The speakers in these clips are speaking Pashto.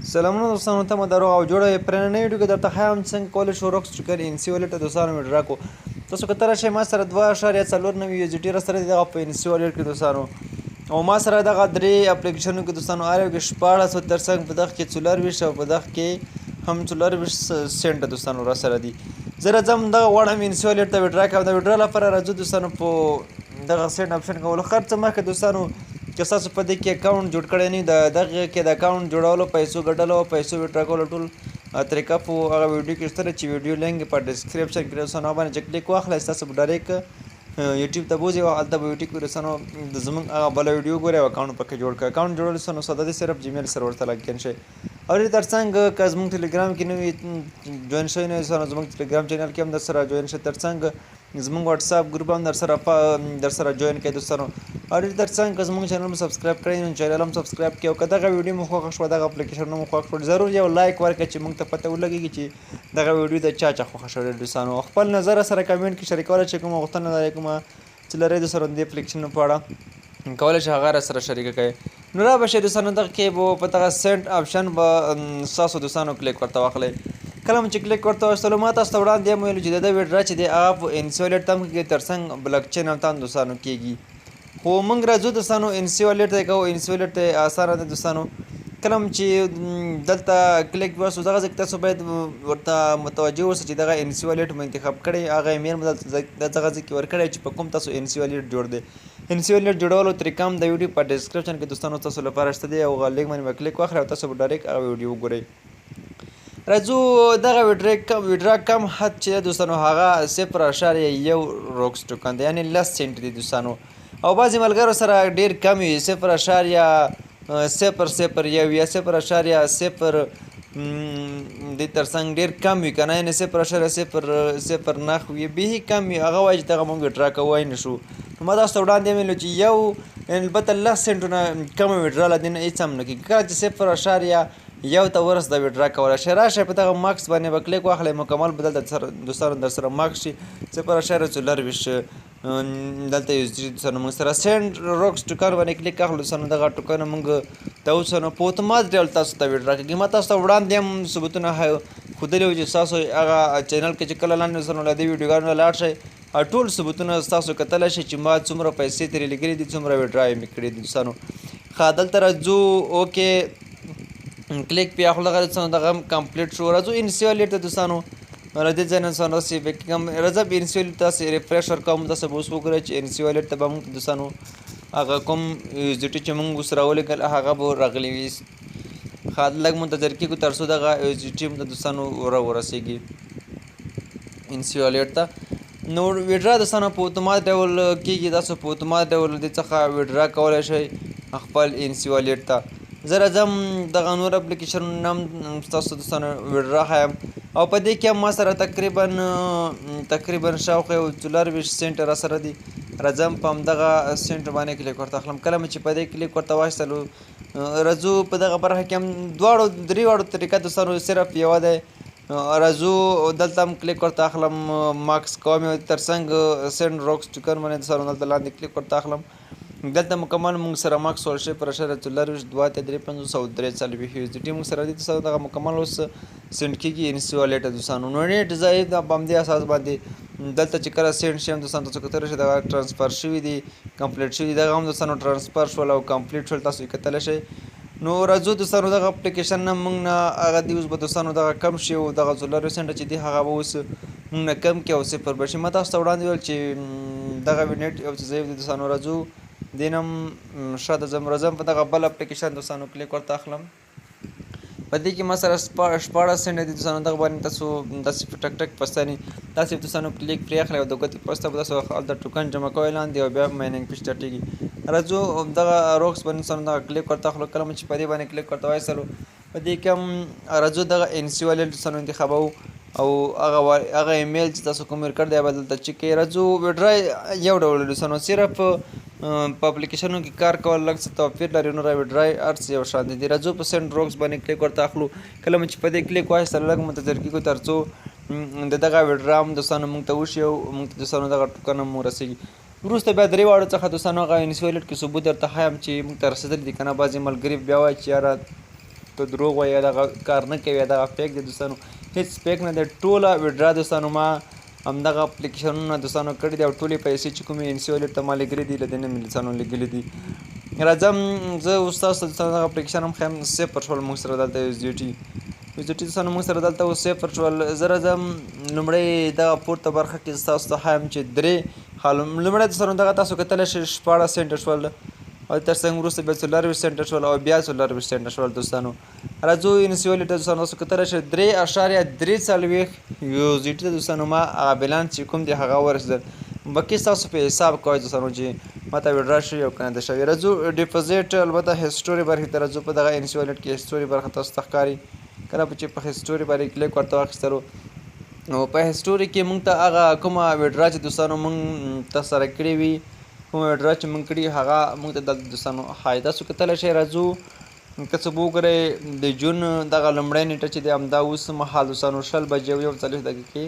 سلامونه دوستانو ته مدارو او جوړه پرنه ویډیو کې درته ښایم څنګه کولی شو روکس ټوکر انسی والټ ته دوستانو ویډرا کو تاسو کتره شئ ما سره 2.4 یو جی ټی را سره دغه په انسی والټ کې دوستانو او ما سره دغه درې اپلیکیشنونو کې دوستانو آر یو کې 1400 ترڅنګ په دغه کې 24 او په دغه کې هم 24 سنت دوستانو را سره دي زه راځم دغه غواړم انسی والټ ته ویډرا کوم د ویډرا لپاره راځو دوستانو په دغه سیټ اپشن کولو خرڅ مخکې دوستانو که تاسو په دې کې اکاونټ جوړ کړی نه د دغه کې د اکاونټ جوړولو پیسو ګټلو او پیسو ویډرا کولو ټول طریقه په هغه ویډیو کې شته چې ویډیو لینک په ډسکرپشن کې رسنو باندې چې کلیک واخلئ تاسو به ډایرکټ یوټیوب ته بوځئ او هلته به یوټیوب کې رسنو د زموږ هغه بله ویډیو ګورئ او اکاونټ پکې جوړ کړئ اکاونټ جوړول سنو ساده دی صرف جیمیل سرور ته لاګین شئ او دې ترڅنګ که زموږ ټلیګرام کې نوي جوین شوي نه یو سنو زموږ ټلیګرام چینل کې هم در سره جوین شئ ترڅنګ زموږ واتساپ ګروپ هم در سره جوین کړئ دوستانو او دې ترڅنګ که زموږ چینل مو سبسکرایب کړئ نو چینل هم سبسکرایب کړئ او که دغه ویډیو مو خوښه شوه دغه اپلیکیشن مو خوښ شو ضرور یو لایک ورکړئ چې موږ ته پته ولګېږي چې دغه ویډیو د چا خوښه شوې دوستانو خپل نظر سره کمنټ کې شریکولی چې کومه غوښتنه لرئ کومه چې لرئ دوستانو دې اپلیکیشن په اړه کولی شئ هغه را سره شریکه کړئ نو را به شئ دوستانو دغه کې به په دغه سینټ آپشن به ستاسو دوستانو کلیک ورته واخلئ کله مو چې کلیک ورته واخیستلو ما تاسو ته وړاندې هم ویلو چې د ده ویډرا چې دی هغه په انسی والټ ته هم کېږي ترڅنګ بلاک چین هم ته هم دوستانو کېږي خو موږ راځو دوستانو انسی والټ ته کوو انسی والټ ته اسانه ده دوستانو کله هم چې دلته کلیک وسو دغه ځای تاسو باید ورته متوجه اوسئ چې دغه انسی والټ مو انتخاب کړی هغه ایمیل مو دغه ځای کې ورکړی چې په کوم تاسو انسی والټ جوړ دی انسی والټ جوړولو طریقه هم د ویډیو په ډسکرپشن کې دوستانو تاسو لپاره شته دی او هغه لینک باندې به کلیک واخلئ او تاسو به ډایرکټ هغه ویډیو وګورئ راځو دغه ویډرا کم حد چې دوستانو هغه 0.1 روکس ټوکن دی یعنې 10 سنت دی دوستانو او بعضې ملګرو سره ډېر کم وي 0.001 یا 0.0 دې ترڅنګ ډېر کم وي که نه یعنې 0.009 وي بیخي کم وي هغه وایي چې دغه موږ ویډرا کوی نه شو نو ما تاسو ته وړاندې ویلو چې یو البته 10 سنټونه کمه ویډرا له دې نه هېڅ هم نه کېږي کله چې 0.1 یو ته ورس د ویډرا کولی شئ راشئ په دغه ماکس باندې به کلیک واخلئ مکمل به دلته دوستانو در سره ماکس شي 0.024 دلته یو دوستانو موږ سره سینډ روکس ټوکن باندې کلیک واخلو دوستانو دغه ټوکن موږ ته اوسنو په اتومات ډول تاسو ته ویډرا کېږي ما تاسو ته وړاندې هم ثبوتونه ښودلي وو چې ستاسو هغه چینل کې چې کله لاندې دوستانو له دې ویډیوګانو نه لاړ شئ ټول ثبوتونه ستاسو کتلی شئ چې ما څومره پیسې ترې لګېلي دي څومره ویډرا یې مې کړې دي دوستانو ښه دلته راځو اوکې کلیک پې اخلو دغه دوستانو دغه هم کمپلیټ شو راځو انسی والټ ته دوستانو له دې ځای نه دوستانو داسې کوم راځه په انسی والټ تاسې ریفریش ورکوم تاسو به اوس وګورئ چې انسی والټ ته به موږ دوستانو هغه کوم یوزیټي چې موږ اوس راولېږل هغه به راغلی وي ښه لږ منتظر کېږو تر څو دغه یوزیټي هم ته دوستانو ورسېږي انسی والټ ته نو ویډرا دوستانو په اتومات ډول کېږي تاسو په اتومات ډول دې څخه ویډرا کولی شئ خپل انسی والټ ته زه راځم دغه نور اپلیکیشنونه هم ستاسو دوستانو ویډرا ښایم او په دې کې هم ما سره تقریبا شاوخوا یو 24 سنټ را سره دي راځم په همدغه سنټ باندې کلیک ورته اخلم کله مې چې په دې کلیک ورته واخیستلو راځو په دغه برخه کې هم درې طریقه دوستانو صرف یوه دی راځو دلته هم کلیک ورته اخلم ماکس کوم ترڅنګ سینډ روکس ټوکن باندې دوستانو دلته لاندې کلیک ورته اخلم دلته مکمل موږ سره ماکس ول شي پر اشاره 24 2 3 5 او 3 40 یو دې موږ سره دي دغه مکمل اوس سند کېږي انسی والټ دوستانو نو نیټ ځای د باندې اساس باندې دلته چې کله سند شي هم دوستانو تاسو کتلی شئ دغه ټرانسفر شوي دي کمپلیټ شوي دغه هم دوستانو ټرانسفر شول او کمپلیټ شول تاسو یې کتلی شئ نو راځو دوستانو دغه اپلیکیشن نه موږ نه هغه دی اوس به دوستانو دغه کم شي او دغه 24 سنټه چې دي هغه به اوس موږ نه کم کړي او صفر به شي ما تاسو ته وړاندې ویل چې دغه نیټ یو څه ضعیف دی دوستانو راځو دین هم شاته ځم راځم په دغه بل اپلیکیشن دوستانو کلیک ورته اخلم په دې کې ما سره 14 سنټ دي دوستانو دغه باندې تاسو داسې ټک ټک پستاني داسې دوستانو کلیک پرې اخلئ او د ګوتې پسته به تاسو هلته ټوکن جمع کوئ لاندې او بیا مایننګ پې سټارټېږي راځو دغه روکس باندې دوستانو دغه کلیک ورته اخلو کله مو چې په دې باندې کلیک ورته واخیستلو په دې کې هم راځو دغه انسی والټ دوستانو انتخابوو او هغه ایمیل چې تاسو کوم ورکړ دی به دلته چک کوئ راځو ویډرا یو ډول دوستانو صرف په اپلیکیشنونو کې کار کول لږ څه توپیر لري نو را ویډرا هر څه یو شان دي راځو په سینډ روکس باندې کلیک ورته اخلو کله مو چې په دې کلیک واخیستلو لږ منتظر کېږو تر څو د دغه ویډرا هم دوستانو موږ ته وشي او موږ ته دوستانو دغه ټوکن هم ورسېږي وروسته بیا درې واړو څخه دوستانو هغه انسی والټ کې ثبوت درته ښایم چې موږ ته رسېدلي دي که نه بعضې ملګري بیا وایي چې یاره ته دروغ وایي یا دغه کار نه کوي یا دغه فیک دی دوستانو هېڅ فیک نه دی ټوله وډرا دوستانو ما همدغه اپلیکیشنونه دوستانو کړي دي او ټولې پیسې چې کومې ان سی والټ ته ما لګېلې دي له دې نه مې دوستانو لګېلې دي راځم زه اوس تاسو ته دوستانو دغه اپلیکیشن هم ښیم صفر شول موږ سره دلته یو زی ټي دوستانو موږ سره دلته اوس صفر شول زه راځم لومړی دغه پورته برخه کې زه تاسو ته ښایم چې درې لومړی دوستانو دغه تاسو کتلی شئ 14 سنټه شول او تر څنګ وروسته بیا 24 سنټه شول او بیا 24 سنټه شول دوستانو راځو ان سی والټ دوستانو تاسو کتلی شئ 3.43 یو زی ټي دوستانو ما هغه بیلانس چې کوم دی هغه ورسېدل باقي ستاسو په حساب کوئ دوستانو چې ما ته وډرا شوي او که نه ده شوي راځو ډیپوزیټ البته هسټوري برخې ته راځو په دغه ان سی والټ کې هسټوري برخه تاسو ته ښکاري کله چې په هسټوري باندې کلیک ورته واخیستلو نو په هسټوري کې موږ ته هغه کومه وډرا چې دوستانو موږ ترسره کړې وي کومه وډرا چې موږ کړي هغه موږ ته دلته دوستانو ښایي تاسو کتلی شئ راځو که څه به وګورئ د جون دغه لومړی نیټه چې دی همدا اوس مهال دوستانو 20 بجې او 41 دقیقې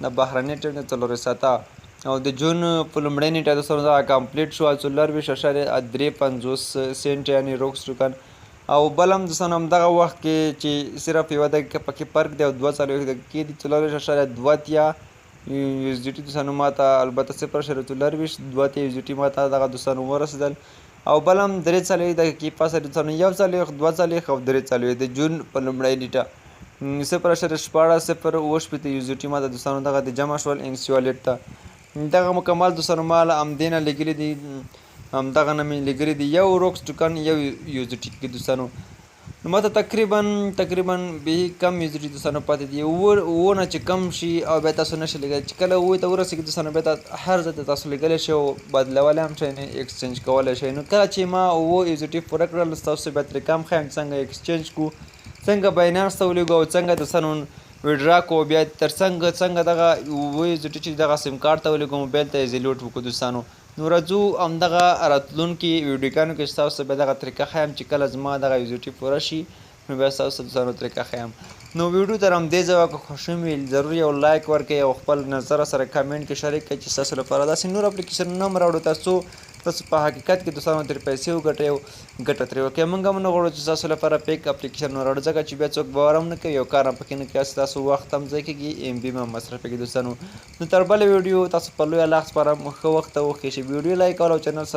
د بهرنۍ ټیم د 4 ساعته او د جون په لومړۍ نیټه دوستانو دغه کمپلیټ شو 24.53 سنټ یعنې روکس ټوکن او بل هم دوستانو همدغه وخت کې چې صرف یوه دقیقه پکې فرق دی او 42 دقیقې دي 4.2 یو زی ټي دوستانو ما ته البته 0.24 دوه یو زی ټي ما ته دغه دوستانو ورسېدل او بل هم 43 دقیقې پاسه دوستانو 1.42 او 43 د جون په لومړۍ نیټه 0.14 یو زی ټي ما ته دوستانو دغه د جمع شول ان سی والټ ته دغه مکمل دوستانو ما له همدې نه لګېلي دي همدغه نه مې لګېلي دي یو روکس ټوکن یو یو زی ټي کې دوستانو نو ما ته تقریبا به کم یو زی ټي دوستانو پاتې دي اووه نه چې کم شي او بیا تاسو نشئ لګولی چې کله اووه ته ورسېږي دوستانو بیا هر ځای ته تاسو لګولی شئ او بدلولی هم شئ ایکسچینج کولی شئ نو کله چې ما اووه یو زی ټي پوره کړل ستاسو بیا ترې کم ښیم څنګه ایکسچینج کړو څنګه باینانس ته ولېږو او څنګه دوستانو وډرا کو بیا تر څنګه دغه اووه یو زی ټي چې دغه سیم کارت ته ولېږو موبایل ته یې زیلوټ وکړو دوستانو نو راځو همدغه راتلونکي ویډیوګانو کې ستاسو ته بیا دغه طریقه ښیم چې کله زما دغه یو زی ټي پوره شي نو بیا ستاسو ته دوستانو طریقه ښیم نو ویډیو تر همدې ځایه که خوښ وي ضرور یو لایک ورکړئ او خپل نظر سره کمنټ کې شریک کړئ چې ستاسو لپاره داسې نور اپلیکیشنونه هم راوړو تاسو په حقیقت کې دوستانو ترې پیسې وګټئ او ګټه ترې وکړئ موږ هم نه غواړو چې ستاسو لپاره پیک اپلیکیشن راوړو ځکه چې بیا څوک باور هم نه کوي او کار هم پکې نه کوي ستاسو وخت هم ضایع کېږي ام بي هم مصرفېږي دوستانو نو تر بله ویډیو تاسو په لویه الله سپارم ښه وخت ته وښې شي ویډیو لایک کول او چینل